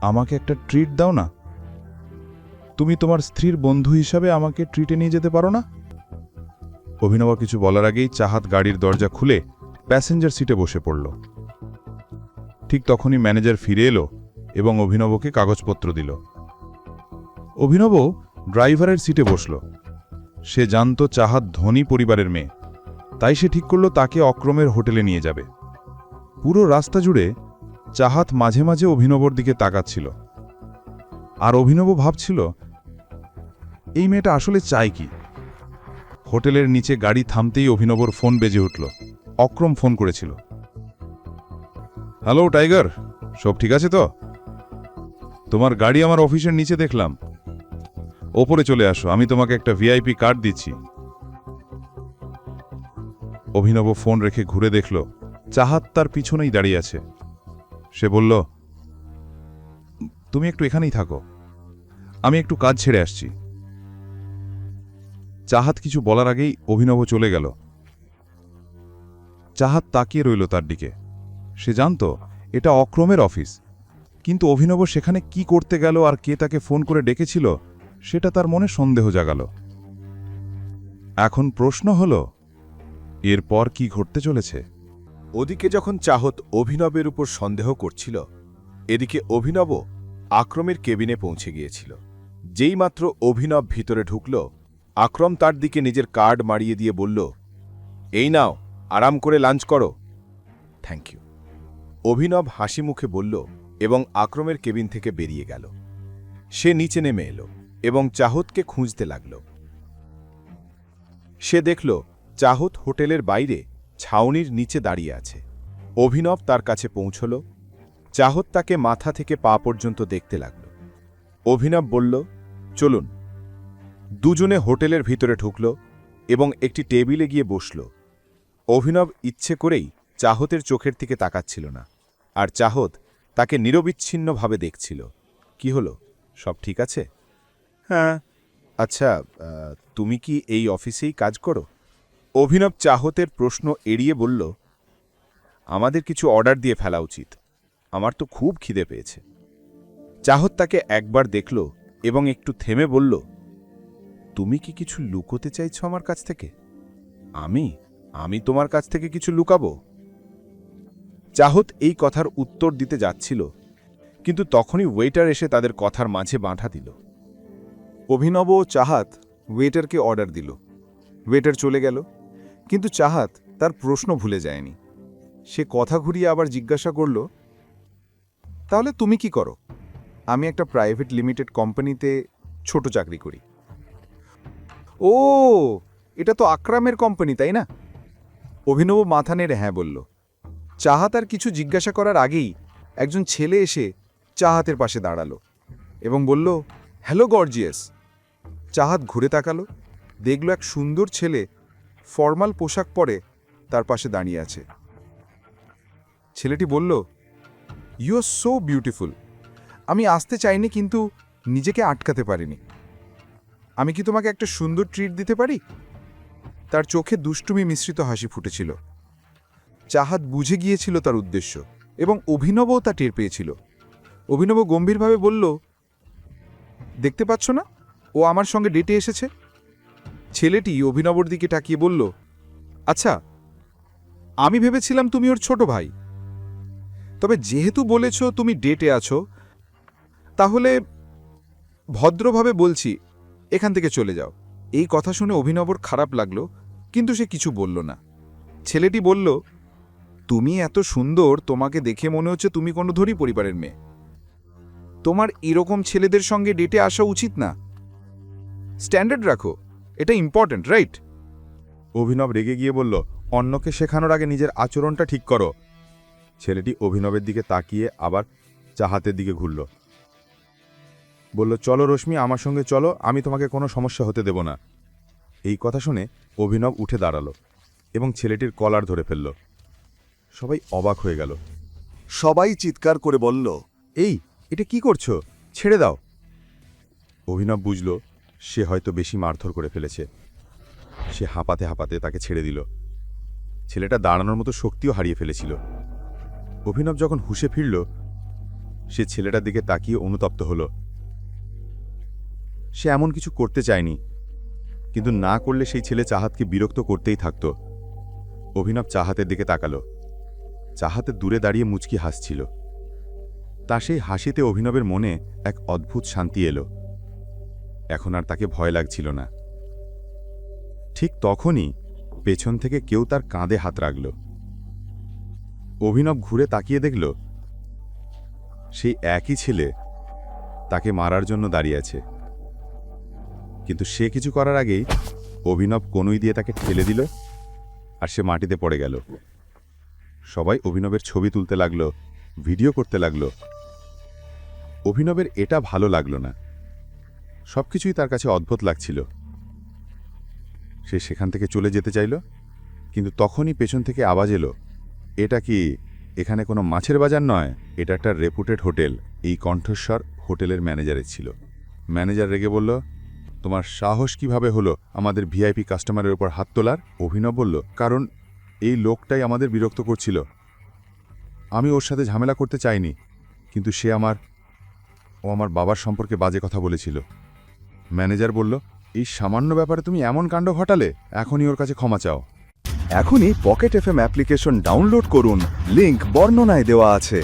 আমাকে একটা ট্রিট দাও না। তুমি তোমার স্ত্রীর বন্ধু হিসাবে আমাকে ট্রিটে নিয়ে যেতে পারো না? অভিনব কিছু বলার আগেই চাহাত গাড়ির দরজা খুলে প্যাসেঞ্জার সিটে বসে পড়ল। ঠিক তখনই ম্যানেজার ফিরে এলো এবং অভিনবকে কাগজপত্র দিল। অভিনব ড্রাইভারের সিটে বসল। সে জানত চাহাত ধনী পরিবারের মেয়ে, তাই সে ঠিক করল তাকে অক্রমের হোটেলে নিয়ে যাবে। পুরো রাস্তা জুড়ে চাহাত মাঝে মাঝে অভিনবর দিকে তাকাচ্ছিল, আর অভিনব ভাবছিল এই মেয়েটা আসলে চায় কি। হোটেলের নিচে গাড়ি থামতেই অভিনবর ফোন বেজে উঠল। অক্রম ফোন করেছিল। হ্যালো টাইগার, সব ঠিক আছে তো? তোমার গাড়ি আমার অফিসের নিচে দেখলাম। ওপরে চলে আসো, আমি তোমাকে একটা ভিআইপি কার্ড দিচ্ছি। অভিনব ফোন রেখে ঘুরে দেখল চাহাত তার পিছনেই দাঁড়িয়ে আছে। সে বলল, তুমি একটু এখানেই থাকো, আমি একটু কাজ ছেড়ে আসছি। চাহাত কিছু বলার আগেই অভিনব চলে গেল। চাহাত তাকিয়ে রইল তার দিকে। সে জানত এটা অক্রমের অফিস, কিন্তু অভিনব সেখানে কি করতে গেল আর কে তাকে ফোন করে ডেকেছিল সেটা তার মনে সন্দেহ জাগাল। এখন প্রশ্ন হল, এরপর কি ঘটতে চলেছে? ওদিকে যখন চাহত অভিনবের উপর সন্দেহ করছিল, এদিকে অভিনব আক্রমের কেবিনে পৌঁছে গিয়েছিল। যেইমাত্র অভিনব ভিতরে ঢুকল, আক্রম তার দিকে নিজের কার্ড মারিয়ে দিয়ে বলল, এই নাও, আরাম করে লাঞ্চ করো। Thank you. অভিনব হাসি মুখে বলল এবং আক্রমের কেবিন থেকে বেরিয়ে গেল। সে নিচে নেমে এলো এবং চাহতকে খুঁজতে লাগল। সে দেখল চাহত হোটেলের বাইরে ছাউনির নিচে দাঁড়িয়ে আছে। অভিনব তার কাছে পৌঁছল। চাহত তাকে মাথা থেকে পা পর্যন্ত দেখতে লাগল। অভিনব বলল, চলুন। দুজনে হোটেলের ভিতরে ঢুকল এবং একটি টেবিলে গিয়ে বসল। অভিনব ইচ্ছে করেই চাহতের চোখের দিকে তাকাচ্ছিল না, আর চাহত তাকে নিরবিচ্ছিন্নভাবে দেখছিল। কি হলো, সব ঠিক আছে? হ্যাঁ। আচ্ছা, তুমি কি এই অফিসেই কাজ করো? অভিনব চাহতের প্রশ্ন এড়িয়ে বলল, আমাদের কিছু অর্ডার দিয়ে ফেলা উচিত, আমার তো খুব খিদে পেয়েছে। চাহত তাকে একবার দেখল এবং একটু থেমে বলল, তুমি কি কিছু লুকোতে চাইছ আমার কাছ থেকে? আমি তোমার কাছ থেকে কিছু লুকাবো? চাহত এই কথার উত্তর দিতে যাচ্ছিল, কিন্তু তখনই ওয়েটার এসে তাদের কথার মাঝে বাঁধা দিল। অভিনব ও চাহাত ওয়েটারকে অর্ডার দিল। ওয়েটার চলে গেল, কিন্তু চাহাত তার প্রশ্ন ভুলে যায়নি। সে কথা ঘুরিয়ে আবার জিজ্ঞাসা করল, তাহলে তুমি কি করো? আমি একটা প্রাইভেট লিমিটেড কোম্পানিতে ছোট চাকরি করি। ও, এটা তো আকরামের কোম্পানি, তাই না? অভিনব মাথা নেড়ে হ্যাঁ বলল। চাহাত আর কিছু জিজ্ঞাসা করার আগেই একজন ছেলে এসে চাহাতের পাশে দাঁড়ালো এবং বলল, হ্যালো গর্জিয়াস। চাহাত ঘুরে তাকালো, দেখল এক সুন্দর ছেলে ফর্মাল পোশাক পরে তার পাশে দাঁড়িয়ে আছে। ছেলেটি বলল, ইউ আর সো বিউটিফুল। আমি আসতে চাইনি, কিন্তু নিজেকে আটকাতে পারিনি। আমি কি তোমাকে একটা সুন্দর ট্রিট দিতে পারি? তার চোখে দুষ্টুমি মিশ্রিত হাসি ফুটেছিল। চাহাত বুঝে গিয়েছিল তার উদ্দেশ্য, এবং অভিনবও তা টের পেয়েছিল। অভিনব গম্ভীরভাবে বলল, দেখতে পাচ্ছ না, ও আমার সঙ্গে ডেটে এসেছে। ছেলেটি অভিনবর দিকে তাকিয়ে বলল, আচ্ছা, আমি ভেবেছিলাম তুমি ওর ছোট ভাই। তবে যেহেতু বলেছ তুমি ডেটে আছো, তাহলে ভদ্রভাবে বলছি, এখান থেকে চলে যাও। এই কথা শুনে অভিনবর খারাপ লাগলো, কিন্তু সে কিছু বলল না। ছেলেটি বলল, তুমি এত সুন্দর, তোমাকে দেখে মনে হচ্ছে তুমি কোনো ধনী পরিবারের মেয়ে। তোমার এরকম ছেলেদের সঙ্গে ডেটে আসা উচিত না। স্ট্যান্ডার্ড রাখো, এটা ইম্পর্ট্যান্ট, রাইট? অভিনব রেগে গিয়ে বলল, অন্যকে শেখানোর আগে নিজের আচরণটা ঠিক করো। ছেলেটি অভিনবের দিকে তাকিয়ে আবার চাহাতের দিকে ঘুরল। বলল, চলো রশ্মি, আমার সঙ্গে চলো, আমি তোমাকে কোনো সমস্যা হতে দেব না। এই কথা শুনে অভিনব উঠে দাঁড়ালো এবং ছেলেটির কলার ধরে ফেলল। সবাই অবাক হয়ে গেল। সবাই চিৎকার করে বলল, এই, এটা কি করছো? ছেড়ে দাও। অভিনব বুঝল সে হয়তো বেশি মারধর করে ফেলেছে। সে হাঁপাতে হাঁপাতে তাকে ছেড়ে দিল। ছেলেটা দাঁড়ানোর মতো শক্তিও হারিয়ে ফেলেছিল। অভিনব যখন হুঁশে ফিরল, সে ছেলেটার দিকে তাকিয়ে অনুতপ্ত হল। সে এমন কিছু করতে চায়নি, কিন্তু না করলে সেই ছেলে চাহাতকে বিরক্ত করতেই থাকত। অভিনব চাহাতের দিকে তাকালো। চাহাতে দূরে দাঁড়িয়ে মুচকি হাসছিল। তার সেই হাসিতে অভিনবের মনে এক অদ্ভুত শান্তি এলো। এখন আর তাকে ভয় লাগছিল না। ঠিক তখনই পেছন থেকে কেউ তার কাঁধে হাত রাখল। অভিনব ঘুরে তাকিয়ে দেখল সেই একই ছেলে তাকে মারার জন্য দাঁড়িয়ে আছে। কিন্তু সে কিছু করার আগেই অভিনব কনুই দিয়ে তাকে ঠেলে দিল, আর সে মাটিতে পড়ে গেল। সবাই অভিনবের ছবি তুলতে লাগলো, ভিডিও করতে লাগলো। অভিনবের এটা ভালো লাগলো না। সবকিছুই তার কাছে অদ্ভুত লাগছিল। সে সেখান থেকে চলে যেতে চাইল, কিন্তু তখনই পেছন থেকে আওয়াজ এলো, এটা কি এখানে কোনো মাছের বাজার নয়, এটা একটা রেপুটেড হোটেল। এই কণ্ঠস্বর হোটেলের ম্যানেজারের ছিল। ম্যানেজার রেগে বলল, তোমার সাহস কিভাবে হলো আমাদের ভিআইপি কাস্টমারের উপর হাত তোলার? অভিনব বলল, কারণ এই লোকটাই আমাদের বিরক্ত করছিল। আমি ওর সাথে ঝামেলা করতে চাইনি, কিন্তু ও আমার বাবার সম্পর্কে বাজে কথা বলেছিল। ম্যানেজার বলল, এই সামান্য ব্যাপারে তুমি এমন কাণ্ড ঘটালে? এখনই ওর কাছে ক্ষমা চাও। এখনই পকেট এফএম অ্যাপ্লিকেশন ডাউনলোড করুন, লিংক বর্ণনায় দেওয়া আছে।